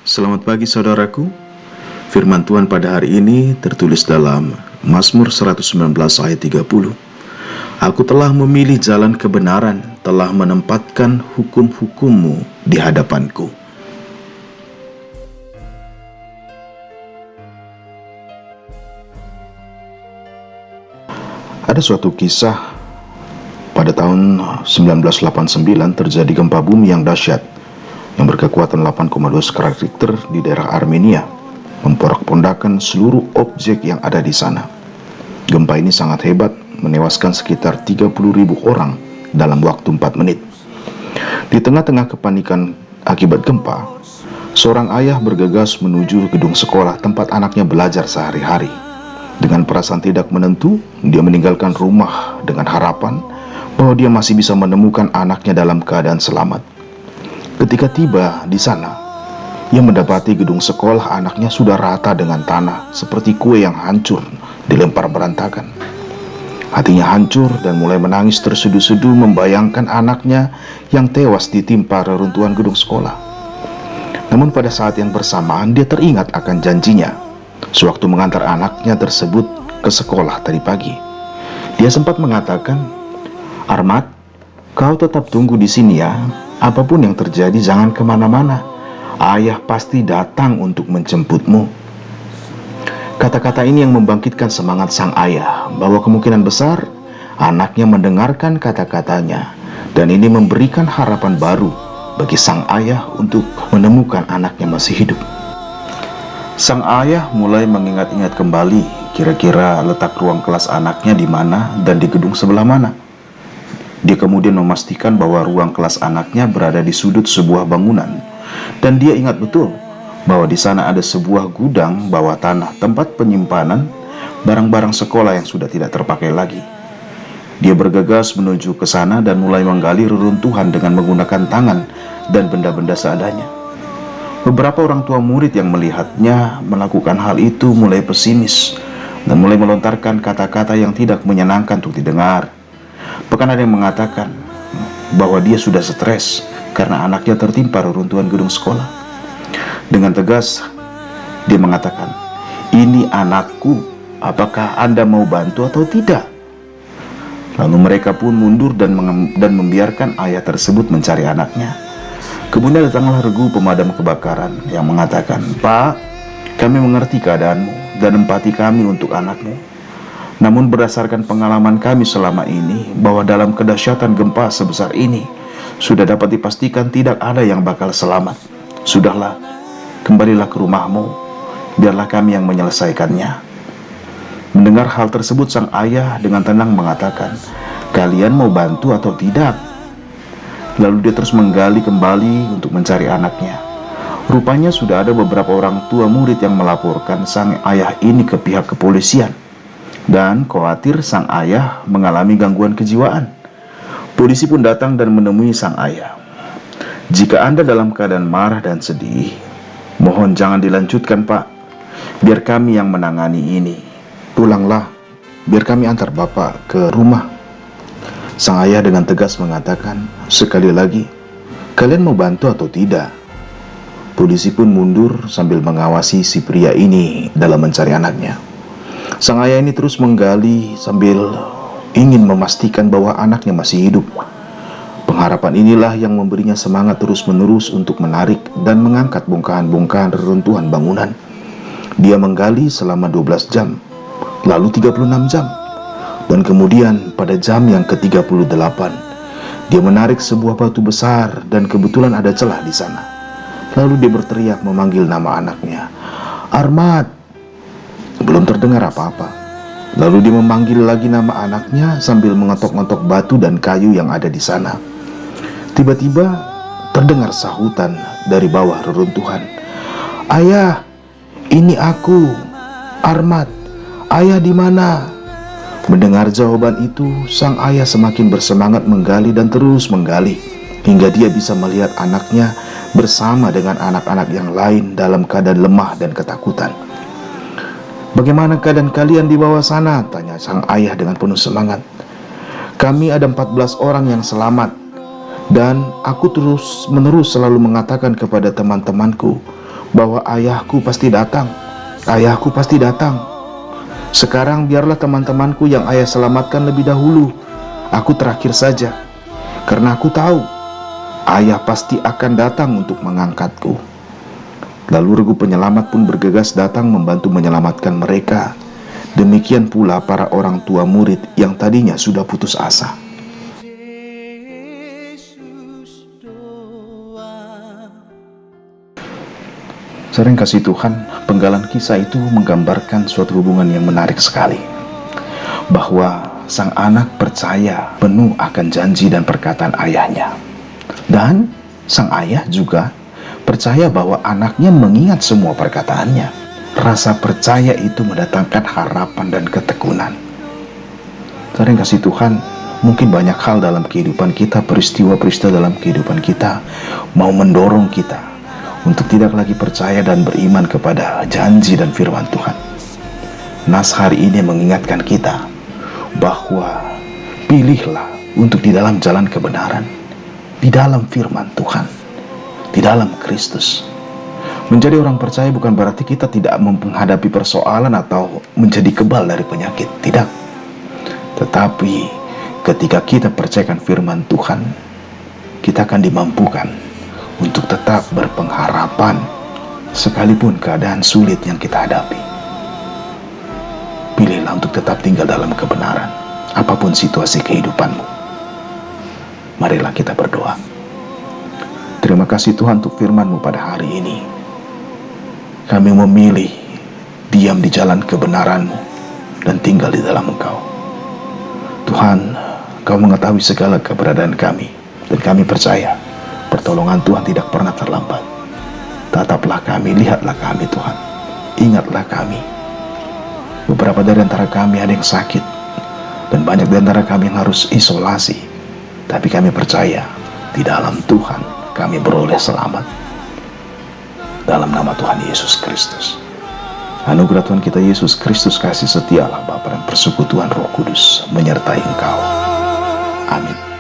Selamat pagi saudaraku. Firman Tuhan pada hari ini tertulis dalam Mazmur 119 ayat 30. Aku telah memilih jalan kebenaran, telah menempatkan hukum-hukum-Mu di hadapanku. Ada suatu kisah pada tahun 1989 terjadi gempa bumi yang dahsyat yang berkekuatan 8,2 skala Richter di daerah Armenia, memporak-pondakan seluruh objek yang ada di sana. Gempa ini sangat hebat, menewaskan sekitar 30.000 orang dalam waktu 4 menit. Di tengah-tengah kepanikan akibat gempa, seorang ayah bergegas menuju gedung sekolah tempat anaknya belajar sehari-hari. Dengan perasaan tidak menentu, dia meninggalkan rumah dengan harapan bahwa dia masih bisa menemukan anaknya dalam keadaan selamat. Ketika tiba di sana, ia mendapati gedung sekolah anaknya sudah rata dengan tanah, seperti kue yang hancur dilempar berantakan. Hatinya hancur dan mulai menangis terseduh-seduh membayangkan anaknya yang tewas ditimpa reruntuhan gedung sekolah. Namun pada saat yang bersamaan dia teringat akan janjinya sewaktu mengantar anaknya tersebut ke sekolah tadi pagi. Dia sempat mengatakan, "Armad, kau tetap tunggu di sini ya. Apapun yang terjadi jangan kemana-mana. Ayah pasti datang untuk menjemputmu." Kata-kata ini yang membangkitkan semangat sang ayah bahwa kemungkinan besar anaknya mendengarkan kata-katanya, dan ini memberikan harapan baru bagi sang ayah untuk menemukan anaknya masih hidup. Sang ayah mulai mengingat-ingat kembali kira-kira letak ruang kelas anaknya di mana dan di gedung sebelah mana. Dia kemudian memastikan bahwa ruang kelas anaknya berada di sudut sebuah bangunan, dan dia ingat betul bahwa di sana ada sebuah gudang bawah tanah tempat penyimpanan barang-barang sekolah yang sudah tidak terpakai lagi. Dia bergegas menuju ke sana dan mulai menggali reruntuhan dengan menggunakan tangan dan benda-benda seadanya. Beberapa orang tua murid yang melihatnya melakukan hal itu mulai pesimis dan mulai melontarkan kata-kata yang tidak menyenangkan untuk didengar. Bahkan ada yang mengatakan bahwa dia sudah stres karena anaknya tertimpa reruntuhan gedung sekolah. Dengan tegas, dia mengatakan, "Ini anakku, apakah Anda mau bantu atau tidak?" Lalu mereka pun mundur dan membiarkan ayah tersebut mencari anaknya. Kemudian datanglah regu pemadam kebakaran yang mengatakan, "Pak, kami mengerti keadaanmu dan empati kami untuk anakmu. Namun berdasarkan pengalaman kami selama ini bahwa dalam kedahsyatan gempa sebesar ini sudah dapat dipastikan tidak ada yang bakal selamat. Sudahlah, kembalilah ke rumahmu, biarlah kami yang menyelesaikannya." Mendengar hal tersebut, sang ayah dengan tenang mengatakan, "Kalian mau bantu atau tidak?" Lalu dia terus menggali kembali untuk mencari anaknya. Rupanya sudah ada beberapa orang tua murid yang melaporkan sang ayah ini ke pihak kepolisian dan khawatir sang ayah mengalami gangguan kejiwaan. Polisi pun datang dan menemui sang ayah. "Jika Anda dalam keadaan marah dan sedih, mohon jangan dilanjutkan, Pak. Biar kami yang menangani ini. Pulanglah, biar kami antar Bapak ke rumah." Sang ayah dengan tegas mengatakan, "Sekali lagi, kalian mau bantu atau tidak?" Polisi pun mundur sambil mengawasi si pria ini dalam mencari anaknya. Sang ayah ini terus menggali sambil ingin memastikan bahwa anaknya masih hidup. Pengharapan inilah yang memberinya semangat terus-menerus untuk menarik dan mengangkat bongkahan-bongkahan reruntuhan bangunan. Dia menggali selama 12 jam, lalu 36 jam, dan kemudian pada jam yang ke-38, dia menarik sebuah batu besar dan kebetulan ada celah di sana. Lalu dia berteriak memanggil nama anaknya, "Armad." Belum terdengar apa-apa. Lalu dia memanggil lagi nama anaknya sambil mengetok-ngetok batu dan kayu yang ada di sana. Tiba-tiba terdengar sahutan dari bawah reruntuhan, "Ayah, ini aku, Armad. Ayah di mana?" Mendengar jawaban itu, sang ayah semakin bersemangat menggali dan terus menggali hingga dia bisa melihat anaknya bersama dengan anak-anak yang lain dalam keadaan lemah dan ketakutan. "Bagaimana keadaan kalian di bawah sana?" tanya sang ayah dengan penuh semangat. "Kami ada 14 orang yang selamat, dan aku terus-menerus selalu mengatakan kepada teman-temanku bahwa ayahku pasti datang. Ayahku pasti datang. Sekarang biarlah teman-temanku yang ayah selamatkan lebih dahulu. Aku terakhir saja. Karena aku tahu ayah pasti akan datang untuk mengangkatku. Lalu regu penyelamat pun bergegas datang membantu menyelamatkan mereka. Demikian pula para orang tua murid yang tadinya sudah putus asa. Sering kasih Tuhan, penggalan kisah itu menggambarkan suatu hubungan yang menarik sekali. Bahwa sang anak percaya penuh akan janji dan perkataan ayahnya. Dan sang ayah juga percaya bahwa anaknya mengingat semua perkataannya. Rasa percaya itu mendatangkan harapan dan ketekunan. Sering kasih Tuhan, mungkin banyak hal dalam kehidupan kita, peristiwa-peristiwa dalam kehidupan kita mau mendorong kita untuk tidak lagi percaya dan beriman kepada janji dan firman Tuhan. Nas hari ini mengingatkan kita bahwa pilihlah untuk di dalam jalan kebenaran, di dalam firman Tuhan, di dalam Kristus. Menjadi orang percaya bukan berarti kita tidak menghadapi persoalan atau menjadi kebal dari penyakit, tidak. Tetapi ketika kita percayakan firman Tuhan, kita akan dimampukan untuk tetap berpengharapan sekalipun keadaan sulit yang kita hadapi. Pilihlah untuk tetap tinggal dalam kebenaran, apapun situasi kehidupanmu. Marilah kita berdoa. Terima kasih Tuhan untuk firman-Mu pada hari ini. Kami memilih diam di jalan kebenaran-Mu dan tinggal di dalam Engkau. Tuhan, Kau mengetahui segala keberadaan kami, dan kami percaya pertolongan Tuhan tidak pernah terlambat. Tataplah kami, lihatlah kami Tuhan, ingatlah kami. Beberapa dari antara kami ada yang sakit, dan banyak dari antara kami yang harus isolasi. Tapi kami percaya, di dalam Tuhan kami beroleh selamat. Dalam nama Tuhan Yesus Kristus. Anugerah Tuhan kita Yesus Kristus, kasih setia Allah Bapa dan persekutuan Roh Kudus menyertai engkau. Amin.